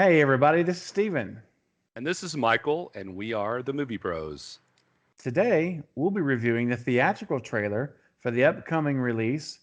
Hey, everybody, this is Steven. And this is Michael, and we are the Movie Bros. Today, we'll be reviewing the theatrical trailer for the upcoming release,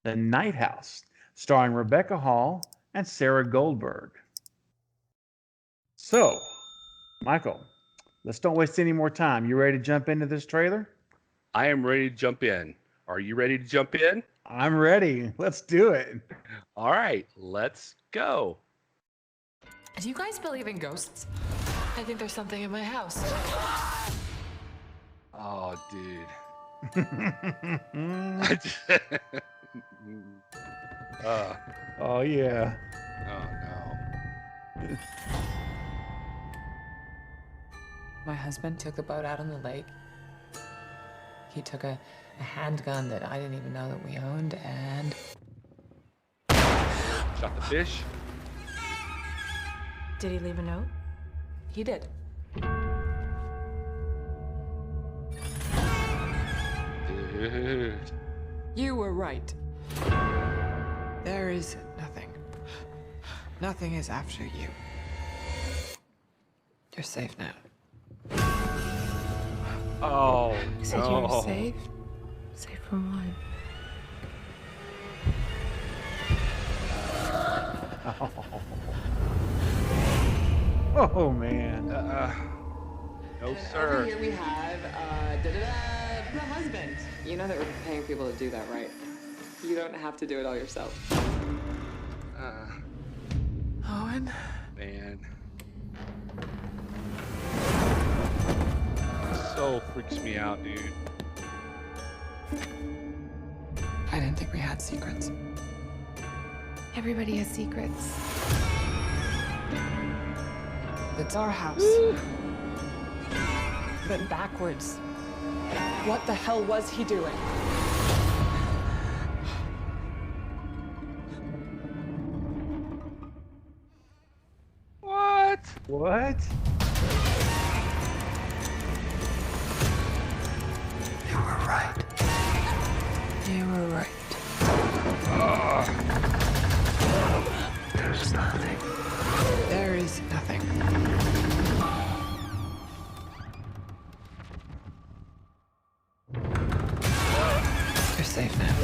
The Night House, starring Rebecca Hall and Sarah Goldberg. So, Michael, let's don't waste any more time. You ready to jump into this trailer? I am ready to jump in. Are you ready to jump in? I'm ready. Let's do it. All right, let's go. Do you guys believe in ghosts? I think there's something in my house. Oh, dude. uh, Oh, yeah. oh, no. My husband took the boat out on the lake. He took a handgun that I didn't even know that we owned and... Shot the fish. Did he leave a note? He did. Dude. You were right. There is nothing. Nothing is after you. You're safe now. Oh, You said you were safe? Safe from what? Oh, man. No, Over sir. here we have the husband. You know that we're paying people to do that, right? You don't have to do it all yourself. Owen? Man. So freaks me out, dude. I didn't think we had secrets. Everybody has secrets. It's our house. But backwards. What the hell was he doing? What? What? You were right. You were right. There's nothing. There is nothing. You're safe now.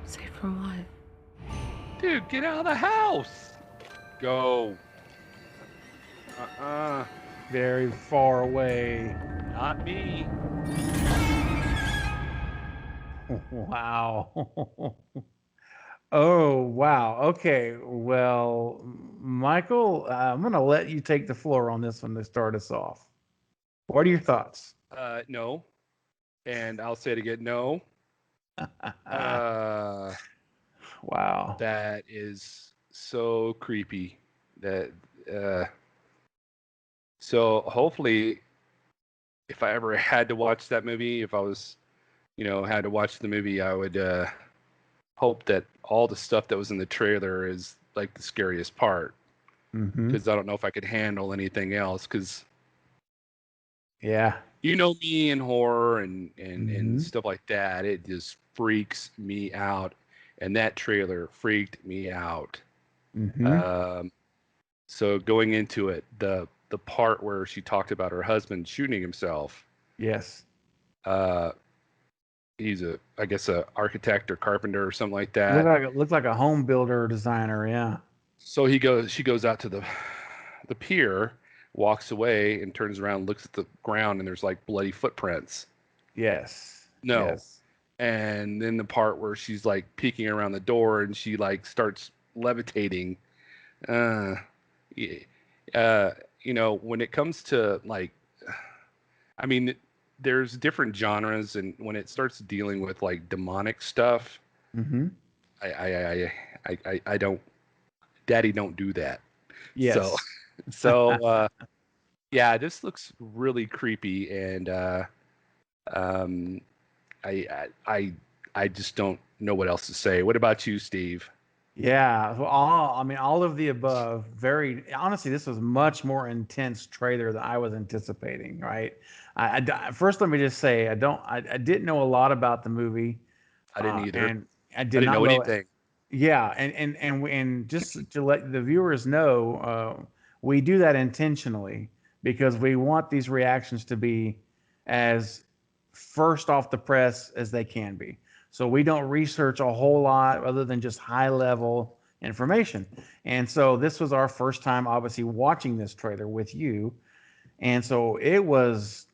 Safe from what? Dude, get out of the house. Go. Very far away. Not me. Wow. Oh, wow. Okay. Well, Michael, I'm going to let you take the floor on this one to start us off. What are your thoughts? No. And I'll say it again. No. Wow. That is so creepy. That so hopefully, if I ever had to watch that movie, if I was, had to watch the movie, I would hope that all the stuff that was in the trailer is like the scariest part, Mm-hmm. because I don't know if I could handle anything else. Because Yeah. you know me and horror and Mhm. stuff like that, it just freaks me out, and that trailer freaked me out. Mm-hmm. Um, so going into it, the part where she talked about her husband shooting himself, Yes. uh, he's I guess a architect or carpenter or something like Look that. like look like a home builder or designer. Yeah. So she goes out to the pier, walks away, and turns around, looks at the ground, and there's like bloody footprints. Yes. No. Yes. And then the part where she's like peeking around the door and she like starts levitating. Uh, y- uh, when it comes to like, I mean, there's different genres, and when it starts dealing with like demonic stuff, Mm-hmm. I don't, Daddy don't do that. So, Yes. so yeah, this looks really creepy, and um, I just don't know what else to say. What about you, Steve? Yeah, well, all of the above. Very honestly, this was much more intense trailer than I was anticipating. Right. First, let me just say, I didn't know a lot about the movie, I didn't either. and I I did didn't not know know. anything. Yeah, and just to let the viewers know, we do that intentionally because we want these reactions to be as first off the press as they can be. So we don't research a whole lot other than just high level information. And so this was our first time, obviously, watching this trailer with you, and so it was.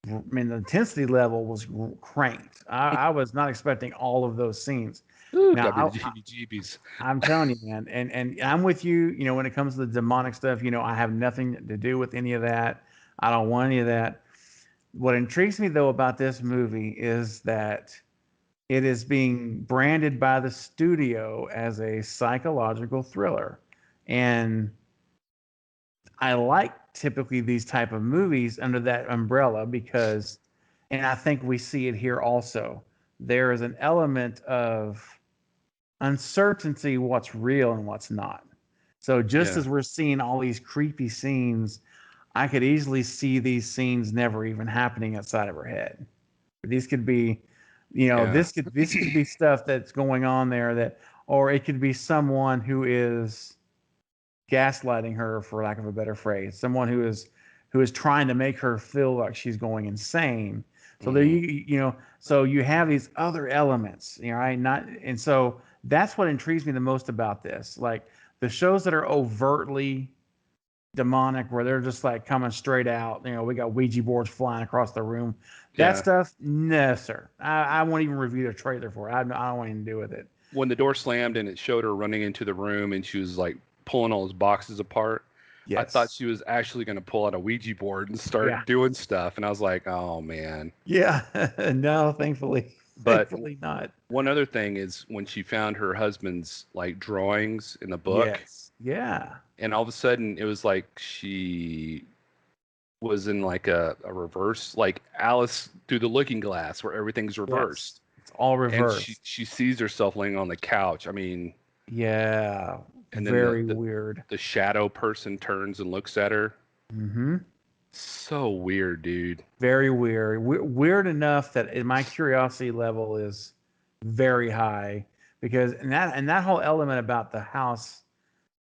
I mean, the intensity level was cranked. I was not expecting all of those scenes. Ooh, Now, WGBs. I'm telling you, man, and I'm with you. You know, when it comes to the demonic stuff, I have nothing to do with any of that. I don't want any of that. What intrigues me though about this movie is that it is being branded by the studio as a psychological thriller, and I like typically these type of movies under that umbrella because, and I think we see it here also. There is an element of uncertainty what's real and what's not. So just Yeah. as we're seeing all these creepy scenes, I could easily see these scenes never even happening outside of her head. These could be, Yeah. this could be stuff that's going on there that, or it could be someone who is gaslighting her, for lack of a better phrase, someone who is trying to make her feel like she's going insane. So there Mm, so you have these other elements, right? Not and so that's what intrigues me the most about this. Like the shows that are overtly demonic, where they're just like coming straight out. We got Ouija boards flying across the room. That yeah. stuff, no, sir. I won't even review the trailer for it. I don't want anything to do with it. When the door slammed and it showed her running into the room and she was like pulling all those boxes apart, I thought Yes. she was actually going to pull out a Ouija board and Yeah. start doing stuff. And I was like, oh man. Yeah. No, But thankfully not. one other thing is when she found her husband's like drawings in the book, Yes. Yeah. and all of a sudden it was like she was in like a reverse, like Alice through the looking glass where everything's Yes. reversed. It's all And she, reversed. she sees herself laying on the couch. I mean, Yeah. and then the, Very the, weird. the shadow person turns and looks at her. Hmm. So weird, dude. Very weird. Weird enough that my curiosity level is very high because and that whole element about the house,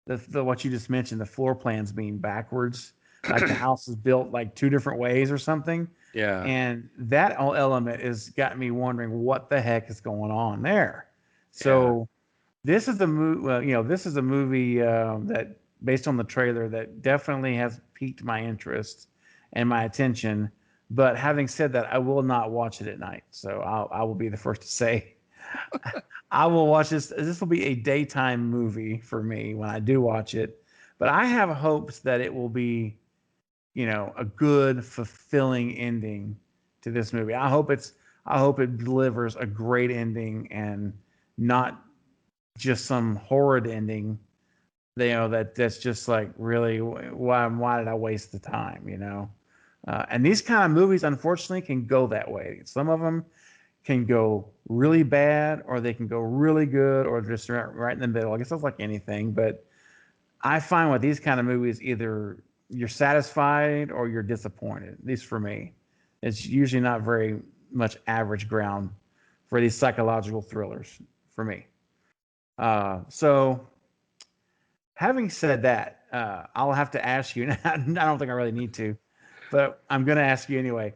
the what you just mentioned, the floor plans being backwards, like the house is built like two different ways or something, Yeah. and that whole element has got me wondering what the heck is going on there. Yeah. So this is a movie. Well, this is a movie that, based on the trailer, that definitely has piqued my interest and my attention. But having said that, I will not watch it at night. So I will be the first to say I will watch this. This will be a daytime movie for me when I do watch it. But I have hopes that it will be, a good, fulfilling ending to this movie. I hope it delivers a great ending and not just some horrid ending. That's just like, really, why did I waste the time? And these kind of movies, unfortunately, can go that way. Some of them can go really bad, or they can go really good, or just right in the middle. I guess that's like anything, but I find with these kind of movies, either you're satisfied or you're disappointed. At least for me, it's usually not very much average ground for these psychological thrillers for me. So having said that, I'll have to ask you. I don't think I really need to, but I'm going to ask you anyway.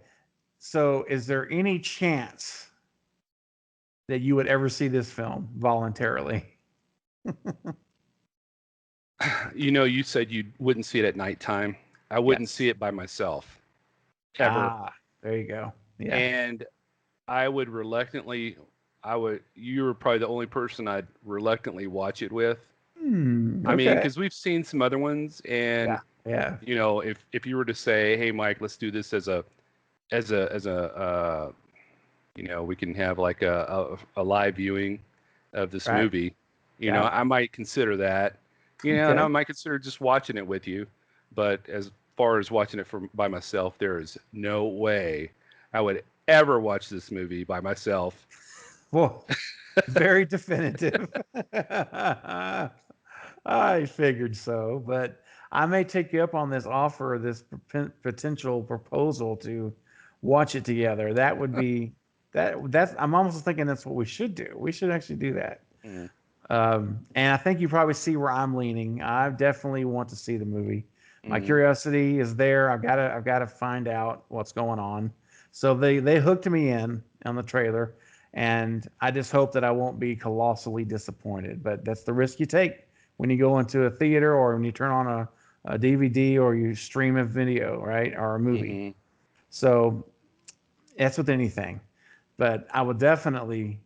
So, is there any chance that you would ever see this film voluntarily? You said you wouldn't see it at nighttime. I wouldn't Yes. see it by myself ever. Ah, there you go. Yeah. And I would reluctantly, you were probably the only person I'd reluctantly watch it with. I mean, Okay. because we've seen some other ones, and Yeah. Yeah. if you were to say, "Hey, Mike, let's do this as a we can have like a live viewing of this Right. movie," Yeah. I might consider that. And I Okay. might consider just watching it with you. But as far as watching it by myself, there is no way I would ever watch this movie by myself. Well, very definitive. I figured so, but I may take you up on this offer, this potential proposal to watch it together. That would be that's I'm almost thinking that's what we should do. We should actually do that. Mm. And I think you probably see where I'm leaning. I definitely want to see the movie. My curiosity is there. I've got to find out what's going on. So they hooked me in on the trailer, and I just hope that I won't be colossally disappointed. But that's the risk you take when you go into a theater or when you turn on a DVD or you stream a video, right, or a movie. So that's with anything. But I will definitely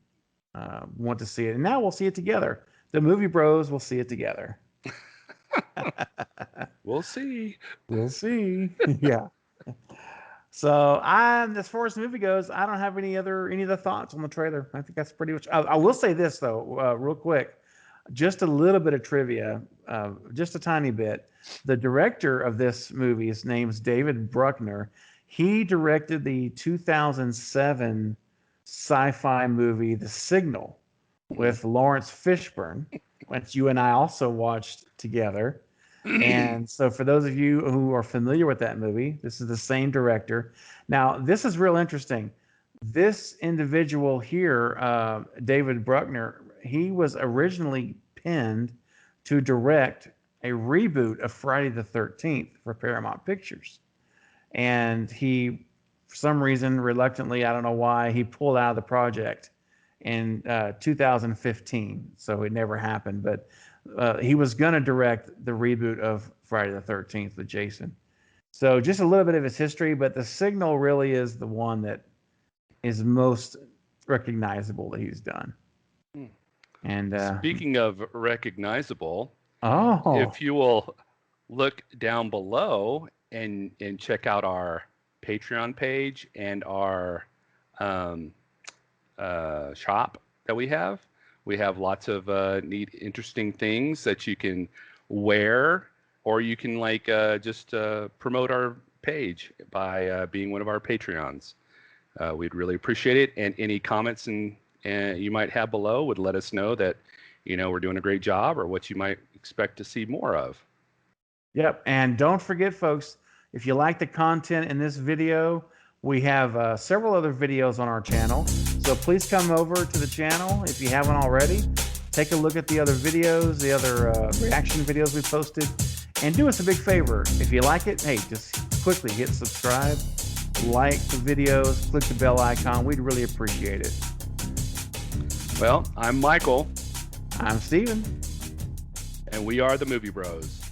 want to see it. And now we'll see it together. The movie bros will see it together. We'll see. We'll see. Yeah. So as far as the movie goes, I don't have any other thoughts on the trailer. I think that's pretty much. I will say this though, real quick, just a little bit of trivia, just a tiny bit. The director of this movie, his name's David Bruckner. He directed the 2007 sci-fi movie The Signal with Lawrence Fishburne, which you and I also watched together. And so for those of you who are familiar with that movie, this is the same director. Now, this is real interesting. This individual here, David Bruckner, he was originally pinned to direct a reboot of Friday the 13th for Paramount Pictures. And he, for some reason, reluctantly, I don't know why, he pulled out of the project in 2015. So it never happened. But he was going to direct the reboot of Friday the 13th with Jason. So just a little bit of his history, but The Signal really is the one that is most recognizable that he's done. And speaking of recognizable, oh, if you will look down below and check out our Patreon page and our shop that we have lots of neat, interesting things that you can wear, or you can just promote our page by being one of our Patreons. We'd really appreciate it, and any comments and you might have below would let us know that we're doing a great job, or what you might expect to see more of. Yep, and don't forget, folks, if you like the content in this video, we have several other videos on our channel. So please come over to the channel if you haven't already. Take a look at the other videos, the other reaction videos we posted, and do us a big favor. If you like it, hey, just quickly hit subscribe, like the videos, click the bell icon. We'd really appreciate it. Well, I'm Michael. I'm Steven. And we are the Movie Bros.